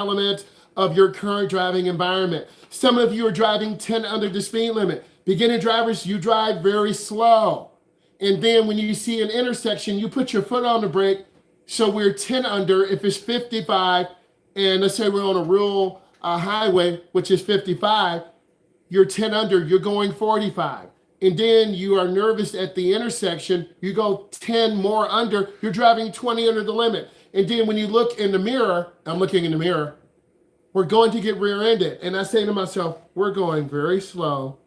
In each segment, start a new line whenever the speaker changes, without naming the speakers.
element of your current driving environment. Some of you are driving 10 under the speed limit. Beginning drivers, you drive very slow. And then when you see an intersection, you put your foot on the brake. So we're 10 under if it's 55. And let's say we're on a rural highway, which is 55. You're 10 under, you're going 45. And then you are nervous at the intersection, you go 10 more under, you're driving 20 under the limit. And then when you look in the mirror, I'm looking in the mirror, we're going to get rear-ended. And I say to myself, we're going very slow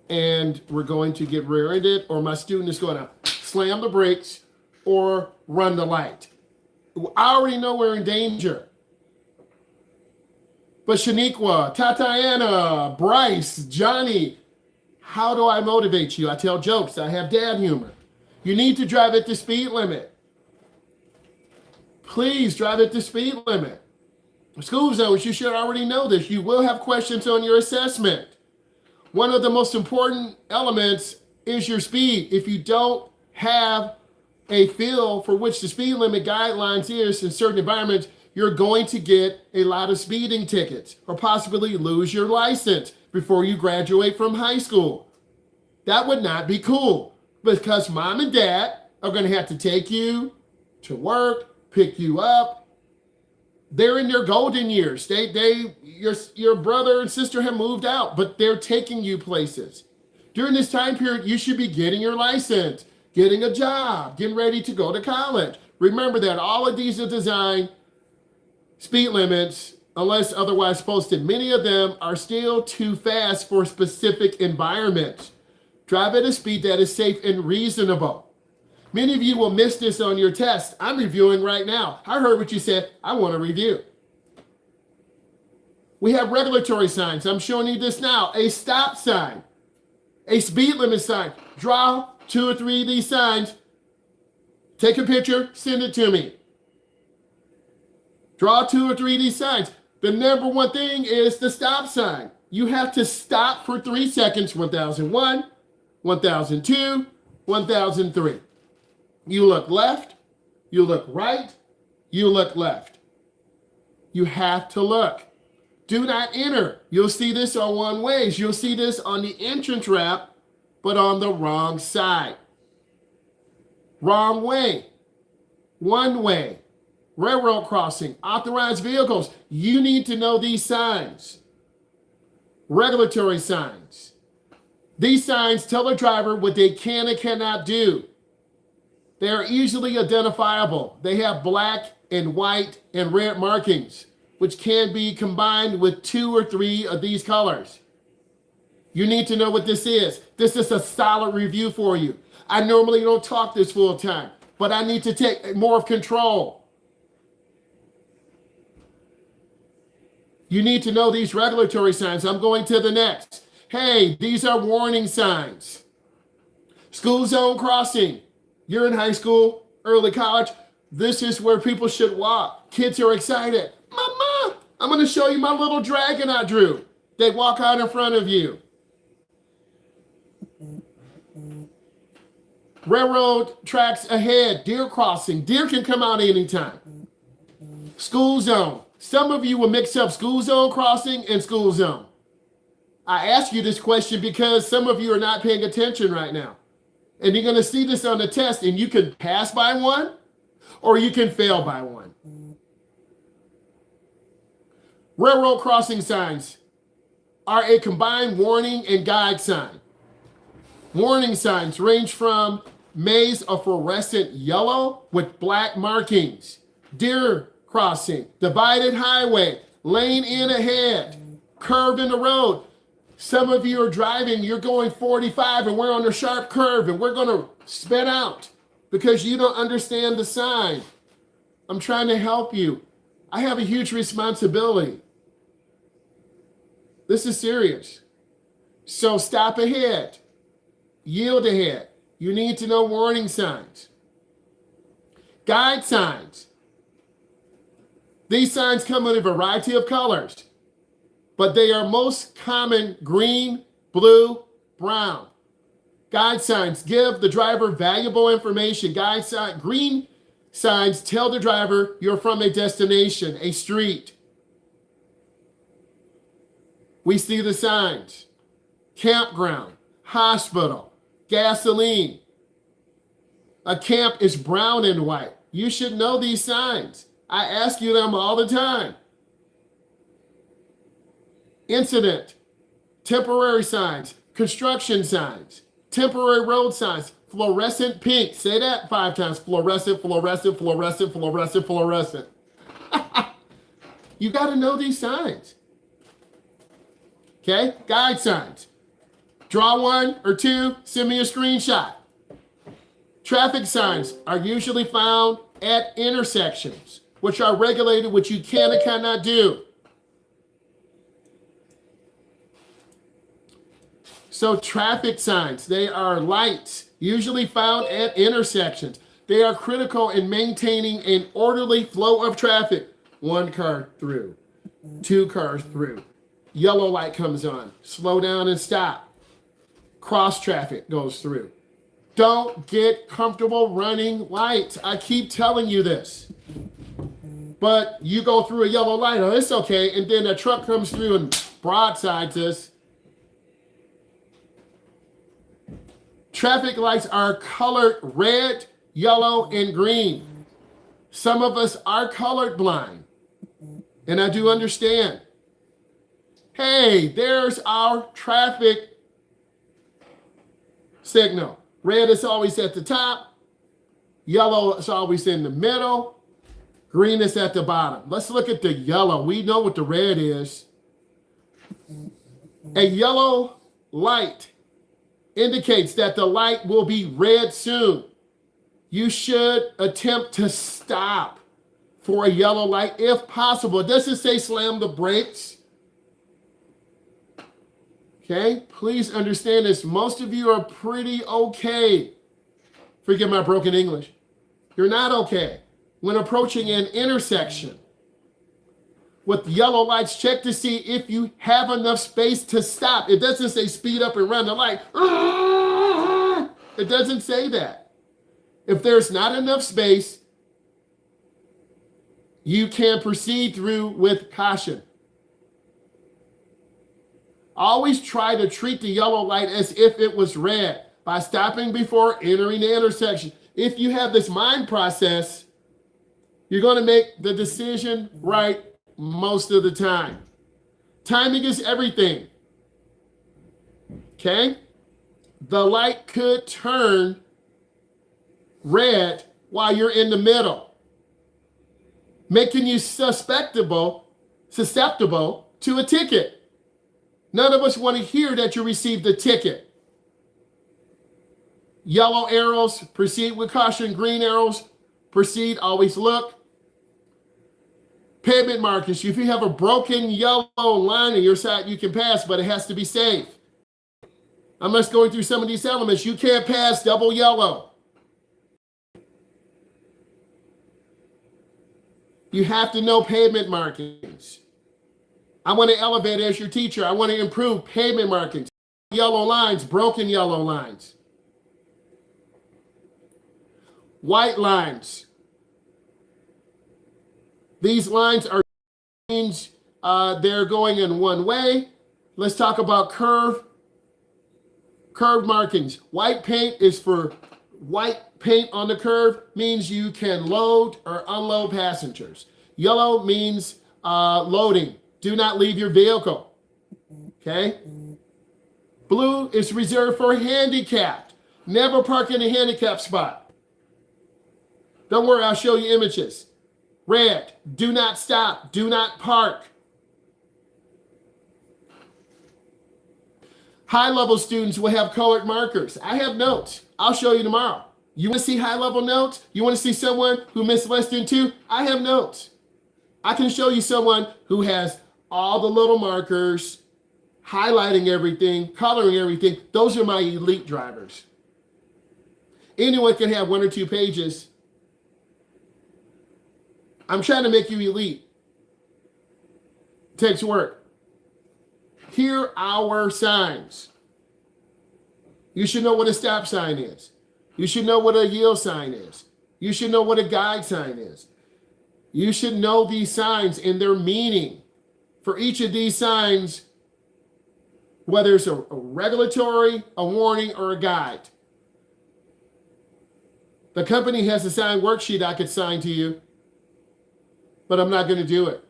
and we're going to get rear-ended, or my student is going to slam the brakes or run the light. I already know we're in danger. But Shaniqua, Tatiana, Bryce, Johnny, how do I motivate you? I tell jokes. I have dad humor. You need to drive at the speed limit. Please drive at the speed limit. School zones, you should already know this. You will have questions on your assessment. One of the most important elements is your speed. If you don't have a feel for which the speed limit guidelines is in certain environments, you're going to get a lot of speeding tickets or possibly lose your license before you graduate from high school. That would not be cool, because mom and dad are going to have to take you to work, pick you up. They're in their golden years. Your brother and sister have moved out, but they're taking you places. During this time period, you should be getting your license, getting a job, getting ready to go to college. Remember that all of these are designed speed limits, unless otherwise posted. Many of them are still too fast for specific environments. Drive at a speed that is safe and reasonable. Many of you will miss this on your test. I'm reviewing right now. I heard what you said. I want to review. We have regulatory signs. I'm showing you this now. A stop sign, a speed limit sign. Draw 2 or 3 of these signs. Take a picture, send it to me. Draw 2 or 3 of these signs. The number one thing is the stop sign. You have to stop for 3 seconds. 1001, 1002, 1003. You look left, you look right, you look left. You have to look. Do not enter. You'll see this on one ways. You'll see this on the entrance ramp, but on the wrong side. Wrong way. One way. Railroad crossing, authorized vehicles. You need to know these signs. Regulatory signs. These signs tell the driver what they can and cannot do. They are easily identifiable. They have black and white and red markings, which can be combined with 2 or 3 of these colors. You need to know what this is. This is a solid review for you. I normally don't talk this full time, but I need to take more of control. You need to know these regulatory signs. I'm going to the next. Hey, these are warning signs. School zone crossing. You're in high school, early college. This is where people should walk. Kids are excited. Mama, I'm going to show you my little dragon I drew. They walk out in front of you. Railroad tracks ahead. Deer crossing. Deer can come out anytime. School zone. Some of you will mix up school zone crossing and school zone. I ask you this question because some of you are not paying attention right now. And you're going to see this on the test, and you can pass by one or you can fail by one. Railroad crossing signs are a combined warning and guide sign. Warning signs range from maize of fluorescent yellow with black markings, deer crossing, divided highway, lane in ahead, curve in the road. Some of you are driving, you're going 45 and we're on a sharp curve and we're going to spin out because you don't understand the sign. I'm trying to help you. I have a huge responsibility. This is serious. So stop ahead, yield ahead. You need to know warning signs. Guide signs. These signs come in a variety of colors, but they are most common green, blue, brown. Guide signs give the driver valuable information. Green signs tell the driver you're from a destination, a street. We see the signs: campground, hospital, gasoline. A camp is brown and white. You should know these signs. I ask you them all the time. Incident, temporary signs, construction signs, temporary road signs, fluorescent pink. Say that 5 times. Fluorescent, fluorescent, fluorescent, fluorescent, fluorescent. You got to know these signs. Okay? Guide signs. Draw 1 or 2, send me a screenshot. Traffic signs are usually found at intersections, which are regulated, which you can and cannot do. So traffic signs, they are lights, usually found at intersections. They are critical in maintaining an orderly flow of traffic. 1 car through, 2 cars through. Yellow light comes on, slow down and stop. Cross traffic goes through. Don't get comfortable running lights. I keep telling you this. But you go through a yellow light, oh, it's okay, and then a truck comes through and broadsides us. Traffic lights are colored red, yellow, and green. Some of us are colorblind, and I do understand. Hey, there's our traffic signal. Red is always at the top. Yellow is always in the middle. Green is at the bottom. Let's look at the yellow. We know what the red is. A yellow light indicates that the light will be red soon. You should attempt to stop for a yellow light if possible. It doesn't say slam the brakes. Okay, please understand this. Most of you are pretty okay. Forgive my broken English. You're not okay. When approaching an intersection with yellow lights, check to see if you have enough space to stop. It doesn't say speed up and run the light. It doesn't say that. If there's not enough space, you can proceed through with caution. Always try to treat the yellow light as if it was red by stopping before entering the intersection. If you have this mind process, you're going to make the decision right most of the time. Timing is everything. Okay? The light could turn red while you're in the middle, making you susceptible to a ticket. None of us want to hear that you received a ticket. Yellow arrows, proceed with caution. Green arrows, proceed, always look. Pavement markings, if you have a broken yellow line on your side, you can pass, but it has to be safe. I'm just going through some of these elements. You can't pass double yellow. You have to know pavement markings. I want to elevate as your teacher. I want to improve pavement markings. Yellow lines, broken yellow lines. White lines. These lines are they're going in one way. Let's talk about curve markings. White paint is for white paint on the curve means you can load or unload passengers. Yellow means loading. Do not leave your vehicle. Okay? Blue is reserved for handicapped. Never park in a handicapped spot. Don't worry, I'll show you images. Red, do not stop. Do not park. High-level students will have colored markers. I have notes. I'll show you tomorrow. You want to see high-level notes? You want to see someone who missed less than 2? I have notes. I can show you someone who has all the little markers, highlighting everything, coloring everything. Those are my elite drivers. Anyone can have 1 or 2 pages. I'm trying to make you elite. It takes work. Here are our signs. You should know what a stop sign is. You should know what a yield sign is. You should know what a guide sign is. You should know these signs and their meaning. For each of these signs, whether it's a regulatory, a warning, or a guide. The company has a signed worksheet I could sign to you, but I'm not going to do it.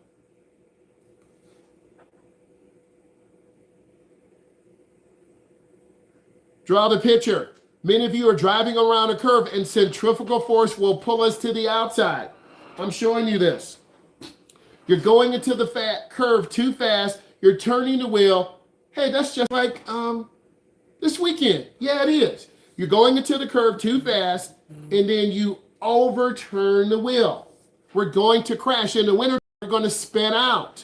Draw the picture. Many of you are driving around a curve and centrifugal force will pull us to the outside. I'm showing you this. You're going into the curve too fast. You're turning the wheel. Hey, that's just like this weekend. Yeah, it is. You're going into the curve too fast, and then you overturn the wheel. We're going to crash. In the winter, we're going to spin out.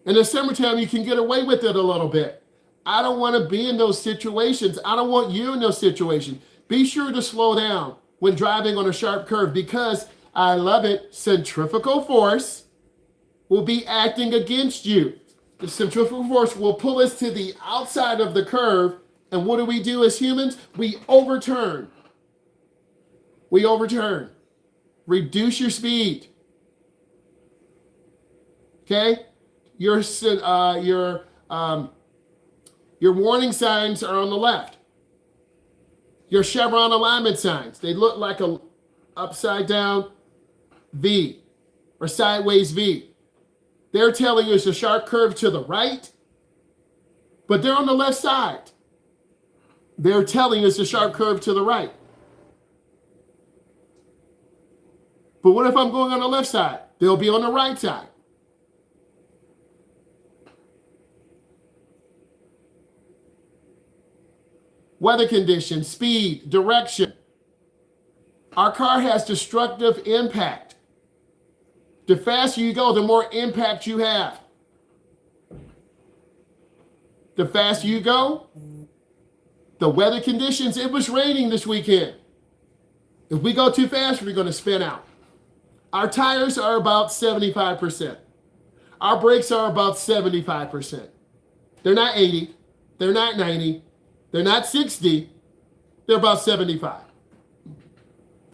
In the summertime, you can get away with it a little bit. I don't want to be in those situations. I don't want you in those situations. Be sure to slow down when driving on a sharp curve because, I love it, centrifugal force will be acting against you. The centrifugal force will pull us to the outside of the curve. And what do we do as humans? We overturn. We overturn. Reduce your speed. Okay? Your warning signs are on the left. Your chevron alignment signs, they look like a upside down V or sideways V. They're telling you it's a sharp curve to the right, but they're on the left side. They're telling you it's a sharp curve to the right. But what if I'm going on the left side? They'll be on the right side. Weather conditions, speed, direction. Our car has destructive impact. The faster you go, the more impact you have. The faster you go, the weather conditions, it was raining this weekend. If we go too fast, we're going to spin out. Our tires are about 75%. Our brakes are about 75%. They're not 80. They're not 90. They're not 60. They're about 75.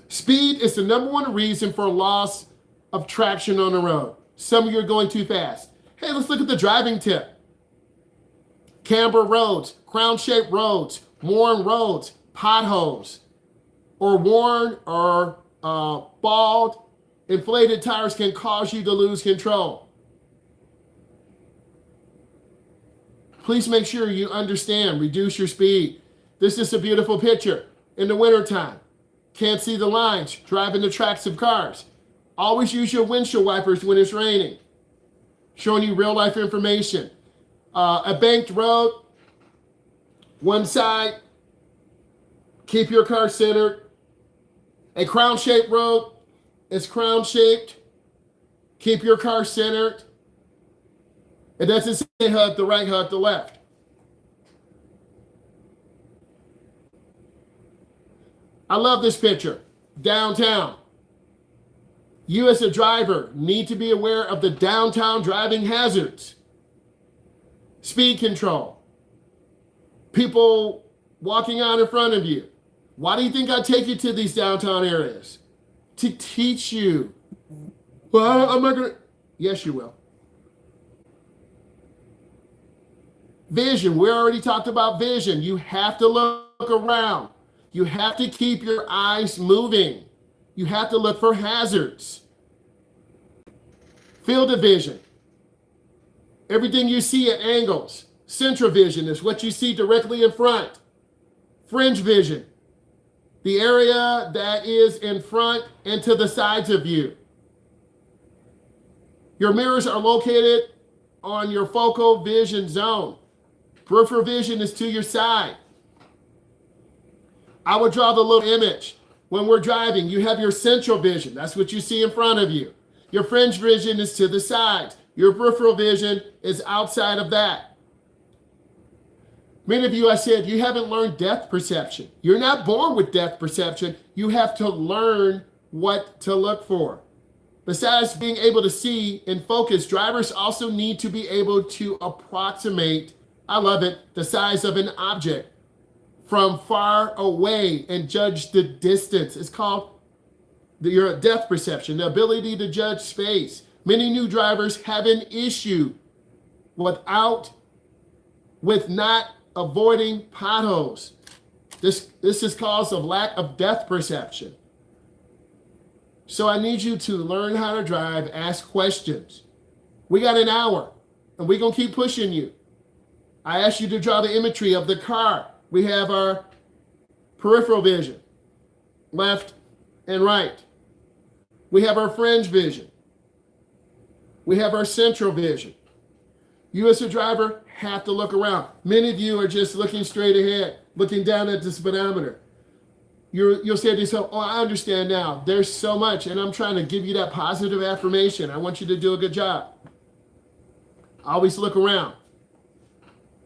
Speed is the number one reason for loss of traction on the road. Some of you are going too fast. Hey, let's look at the driving tip. Camber roads, crown-shaped roads, worn roads, potholes, or worn or bald, inflated tires can cause you to lose control. Please make sure you understand, reduce your speed. This is a beautiful picture. In the wintertime, can't see the lines, driving the tracks of cars. Always use your windshield wipers when it's raining. Showing you real life information. A banked road, one side, keep your car centered. A crown-shaped road is crown-shaped. Keep your car centered. It doesn't say hug the right, hug the left. I love this picture. Downtown. You as a driver need to be aware of the downtown driving hazards. Speed control. People walking out in front of you. Why do you think I take you to these downtown areas? To teach you. Well, I'm not going to. Yes, you will. Vision. We already talked about vision. You have to look around. You have to keep your eyes moving. You have to look for hazards. Field of vision. Everything you see at angles. Central vision is what you see directly in front. Fringe vision. The area that is in front and to the sides of you. Your mirrors are located on your focal vision zone. Peripheral vision is to your side. I would draw the little image. When we're driving, you have your central vision. That's what you see in front of you. Your fringe vision is to the sides. Your peripheral vision is outside of that. Many of you, I said, you haven't learned depth perception. You're not born with depth perception. You have to learn what to look for. Besides being able to see and focus, drivers also need to be able to approximate, I love it, the size of an object from far away and judge the distance. It's called your depth perception, the ability to judge space. Many new drivers have an issue without with not avoiding potholes. This is cause of lack of depth perception. So I need you to learn how to drive, ask questions. We got an hour, and we're going to keep pushing you. I asked you to draw the imagery of the car. We have our peripheral vision, left and right. We have our fringe vision. We have our central vision. You as a driver have to look around. Many of you are just looking straight ahead, looking down at the speedometer. You'll say to yourself, oh, I understand now. There's so much, and I'm trying to give you that positive affirmation. I want you to do a good job. Always look around.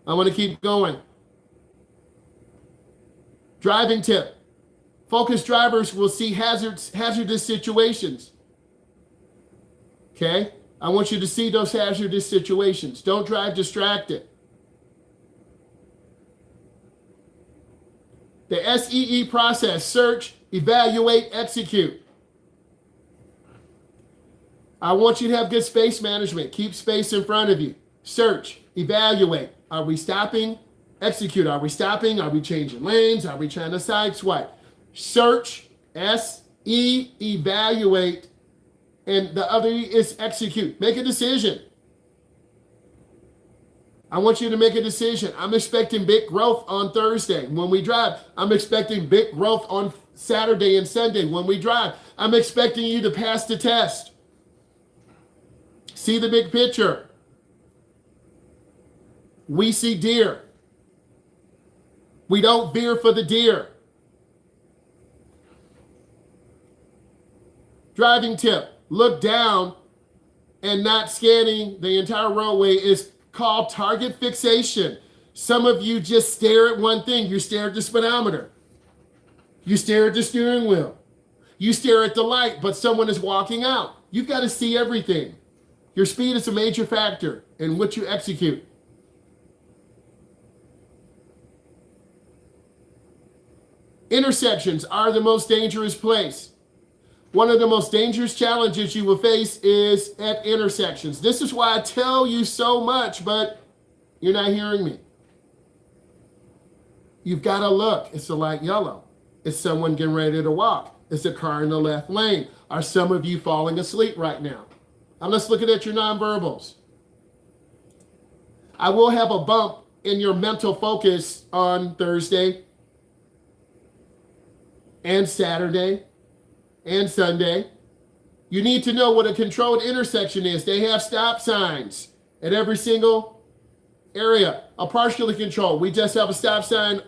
I want to keep going. Driving tip. Focused drivers will see hazardous situations. Okay? I want you to see those hazardous situations. Don't drive distracted. The SEE process: search, evaluate, execute. I want you to have good space management. Keep space in front of you. Search, evaluate. Are we stopping? Execute. Are we stopping? Are we changing lanes? Are we trying to sideswipe? Search, S-E, evaluate, and the other E is execute. Make a decision. I want you to make a decision. I'm expecting big growth on Thursday when we drive. I'm expecting big growth on Saturday and Sunday when we drive. I'm expecting you to pass the test. See the big picture. We see deer. We don't veer for the deer. Driving tip: look down and not scanning the entire roadway is called target fixation. Some of you just stare at one thing. You stare at the speedometer. You stare at the steering wheel. You stare at the light, but someone is walking out. You've got to see everything. Your speed is a major factor in what you execute. Intersections are the most dangerous place. One of the most dangerous challenges you will face is at intersections. This is why I tell you so much, but you're not hearing me. You've got to look. It's a light yellow. It's someone getting ready to walk. It's a car in the left lane. Are some of you falling asleep right now? I'm just looking at your nonverbals. I will have a bump in your mental focus on Thursday and Saturday and Sunday. You need to know what a controlled intersection is. They have stop signs at every single area. A partially controlled: we just have a stop sign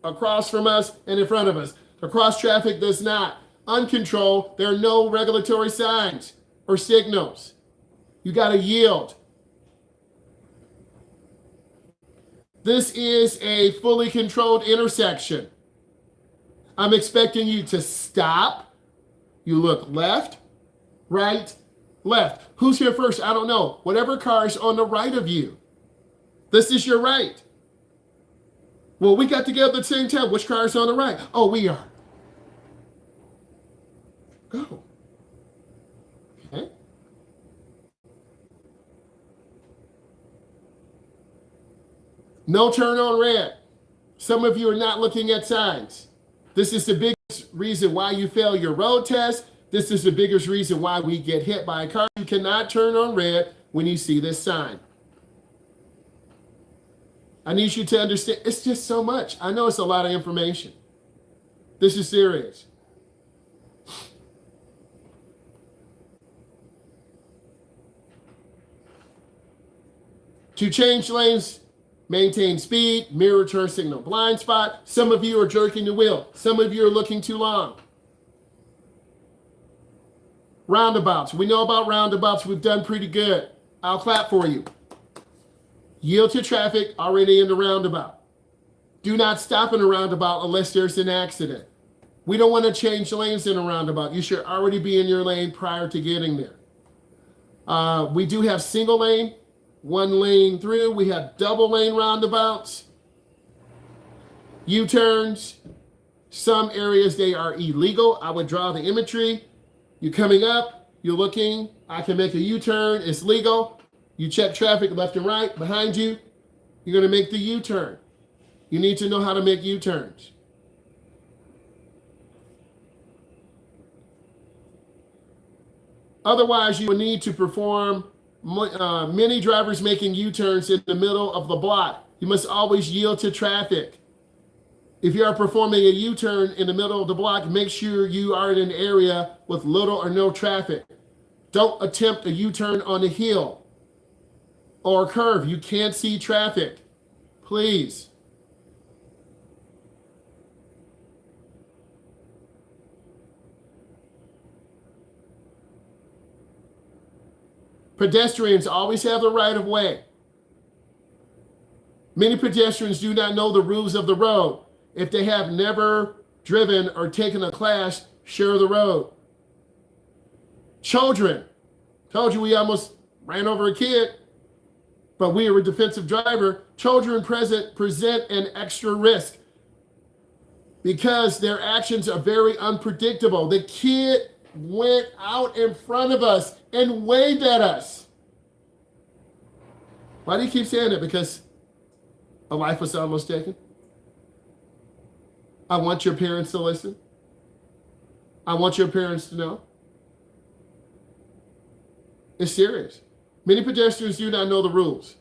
across from us and in front of us. Across traffic does not. Uncontrolled, there are no regulatory signs or signals. You got to yield. This is a fully controlled intersection. I'm expecting you to stop. You look left, right, left. Who's here first? I don't know. Whatever car is on the right of you. This is your right. Well, we got together at the same time. Which car is on the right? Oh, we are. Go. Okay. No turn on red. Some of you are not looking at signs. This is the biggest reason why you fail your road test. This is the biggest reason why we get hit by a car. You cannot turn on red when you see this sign. I need you to understand, it's just so much. I know it's a lot of information. This is serious. To change lanes, maintain speed, mirror turn signal blind spot. Some of you are jerking the wheel. Some of you are looking too long. Roundabouts. We know about roundabouts. We've done pretty good. I'll clap for you. Yield to traffic already in the roundabout. Do not stop in a roundabout unless there's an accident. We don't want to change lanes in a roundabout. You should already be in your lane prior to getting there. We do have single lane, one lane through. We have double lane roundabouts, U-turns. Some areas, they are illegal. I would draw the imagery. You're coming up, you're looking, I can make a U-turn, it's legal. You check traffic left and right behind you. You're going to make the U-turn. You need to know how to make U-turns. Otherwise, you will need to perform many drivers making U-turns in the middle of the block. You must always yield to traffic. If you are performing a U-turn in the middle of the block, make sure you are in an area with little or no traffic. Don't attempt a U-turn on a hill or a curve. You can't see traffic. Please. Pedestrians always have the right of way. Many pedestrians do not know the rules of the road. If they have never driven or taken a class, share the road. Children, told you we almost ran over a kid, but we were a defensive driver. Children present an extra risk because their actions are very unpredictable. The kid went out in front of us and waved at us. Why do you keep saying that? Because a life was almost taken? I want your parents to listen. I want your parents to know. It's serious. Many pedestrians do not know the rules.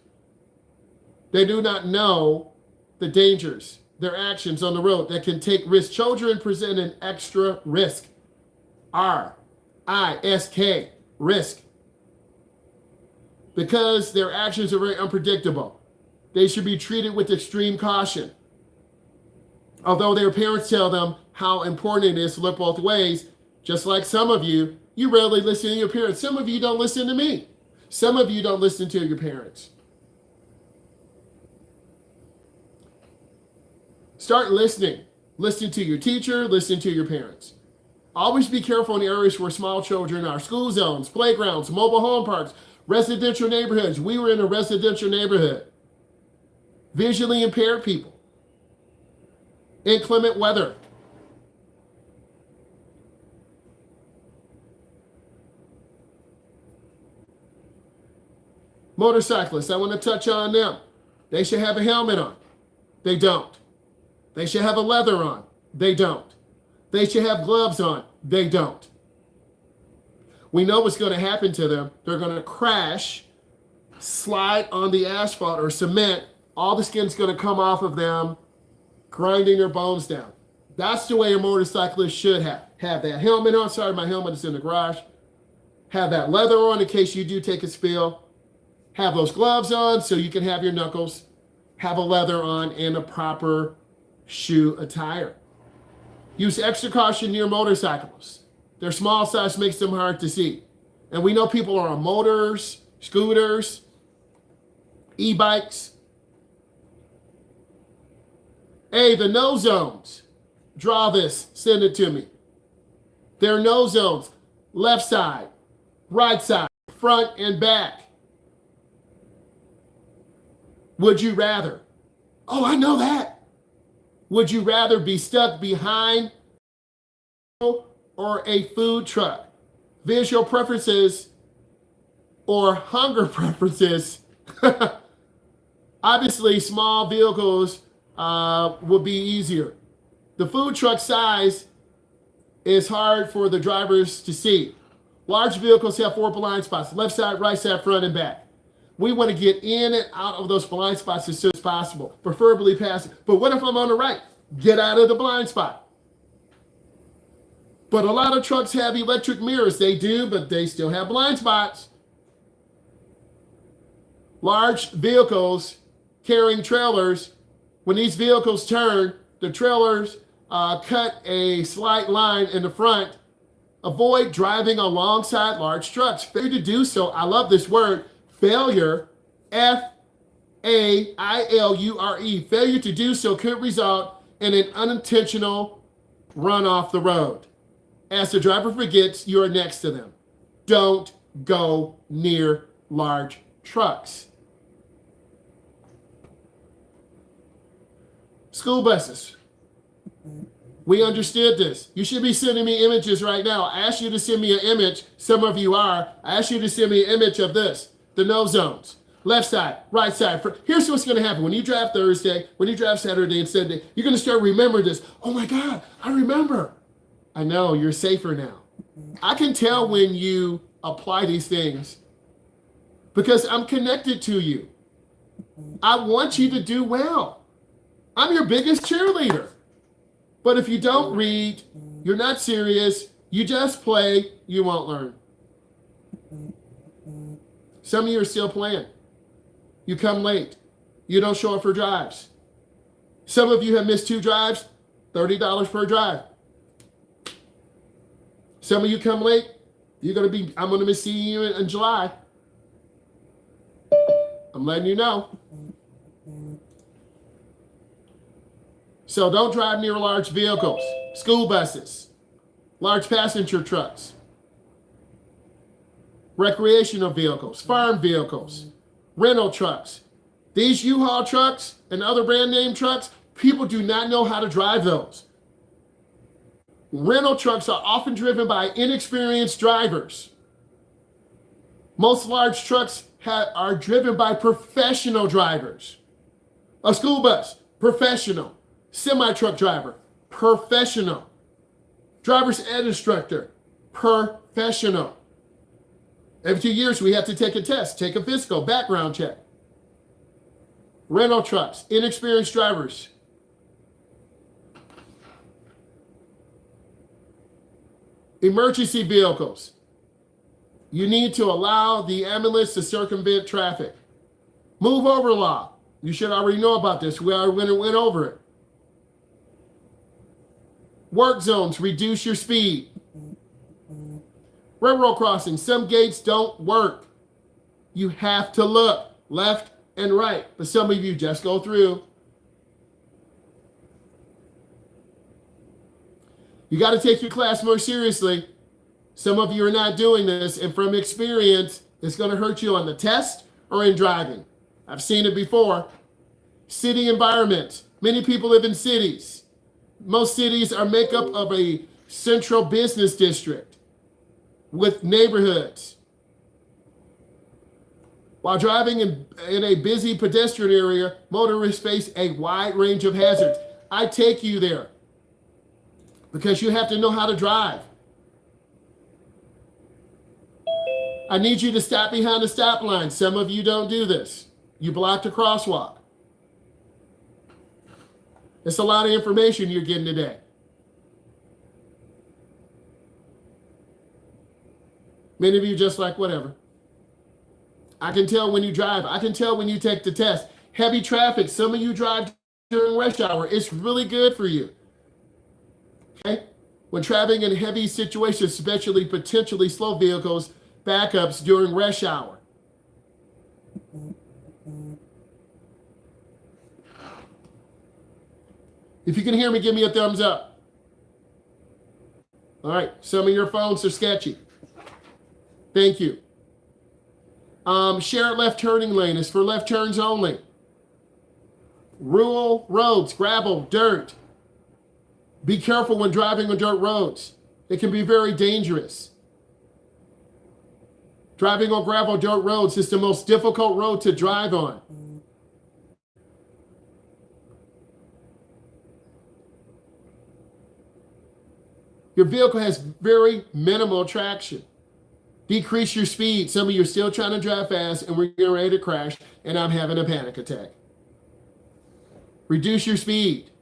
They do not know the dangers, their actions on the road that can take risks. Children present an extra risk. R-I-S-K, risk. Because their actions are very unpredictable. They should be treated with extreme caution. Although their parents tell them how important it is to look both ways, just like some of you, you rarely listen to your parents. Some of you don't listen to me. Some of you don't listen to your parents. Start listening. Listen to your teacher, listen to your parents. Always be careful in areas where small children are. School zones, playgrounds, mobile home parks, residential neighborhoods. We were in a residential neighborhood. Visually impaired people. Inclement weather. Motorcyclists, I want to touch on them. They should have a helmet on. They don't. They should have a leather on. They don't. They should have gloves on. They don't. We know what's going to happen to them. They're going to crash, slide on the asphalt or cement. All the skin's going to come off of them, grinding their bones down. That's the way a motorcyclist should have. Have that helmet on. Sorry, my helmet is in the garage. Have that leather on in case you do take a spill. Have those gloves on so you can have your knuckles. Have a leather on and a proper shoe attire. Use extra caution near motorcyclists. Their small size makes them hard to see. And we know people are on motors, scooters, e-bikes. Hey, the no zones. Draw this, send it to me. There are no zones. Left side, right side, front and back. Would you rather? Oh, I know that. Would you rather be stuck behind or a food truck? Visual preferences or hunger preferences. Obviously, small vehicles would be easier. The food truck size is hard for the drivers to see. Large vehicles have 4 blind spots: left side, right side, front, and back. We want to get in and out of those blind spots as soon as possible, preferably passing. But what if I'm on the right? Get out of the blind spot. But a lot of trucks have electric mirrors. They do, but they still have blind spots. Large vehicles carrying trailers, when these vehicles turn, the trailers cut a slight line in the front. Avoid driving alongside large trucks. Failure to do so, I love this word, failure, F-A-I-L-U-R-E. Failure to do so could result in an unintentional run off the road. As the driver forgets, you are next to them. Don't go near large trucks. School buses. We understood this. You should be sending me images right now. I asked you to send me an image. Some of you are. I asked you to send me an image of this, the no zones. left side, right side. Here's what's going to happen. When you drive Thursday, when you drive Saturday and Sunday, you're going to start remembering this. Oh my God, I remember. I know, you're safer now. I can tell when you apply these things because I'm connected to you. I want you to do well. I'm your biggest cheerleader. But if you don't read, you're not serious, you just play, you won't learn. Some of you are still playing. You come late. You don't show up for drives. Some of you have missed 2 drives, $30 per drive. Some of you come late, I'm going to be seeing you in July. I'm letting you know. So don't drive near large vehicles, school buses, large passenger trucks, recreational vehicles, farm vehicles, rental trucks. These U-Haul trucks and other brand name trucks, people do not know how to drive those. Rental trucks are often driven by inexperienced drivers. Most large trucks are driven by professional drivers. A school bus, professional. Semi-truck driver, professional. Driver's ed instructor, professional. Every 2 years, we have to take a test, take a physical, background check. Rental trucks, inexperienced drivers. Emergency vehicles. You need to allow the ambulance to circumvent traffic. Move over law. You should already know about this. We already went over it. Work zones, reduce your speed. Railroad crossings, some gates don't work. You have to look left and right, but some of you just go through. You got to take your class more seriously. Some of you are not doing this, and from experience, it's going to hurt you on the test or in driving. I've seen it before. City environment. Many people live in cities. Most cities are made up of a central business district with neighborhoods. While driving in a busy pedestrian area, motorists face a wide range of hazards. I take you there because you have to know how to drive. I need you to stop behind the stop line. Some of you don't do this. You block the crosswalk. It's a lot of information you're getting today. Many of you just like, whatever. I can tell when you drive. I can tell when you take the test. Heavy traffic. Some of you drive during rush hour. It's really good for you. Okay? When traveling in heavy situations, especially potentially slow vehicles, backups during rush hour. If you can hear me, give me a thumbs up. All right, some of your phones are sketchy. Thank you. Shared left turning lane is for left turns only. Rural roads, gravel, dirt. Be careful when driving on dirt roads. It can be very dangerous. Driving on gravel dirt roads is the most difficult road to drive on. Your vehicle has very minimal traction. Decrease your speed. Some of you are still trying to drive fast and we're getting ready to crash and I'm having a panic attack. Reduce your speed.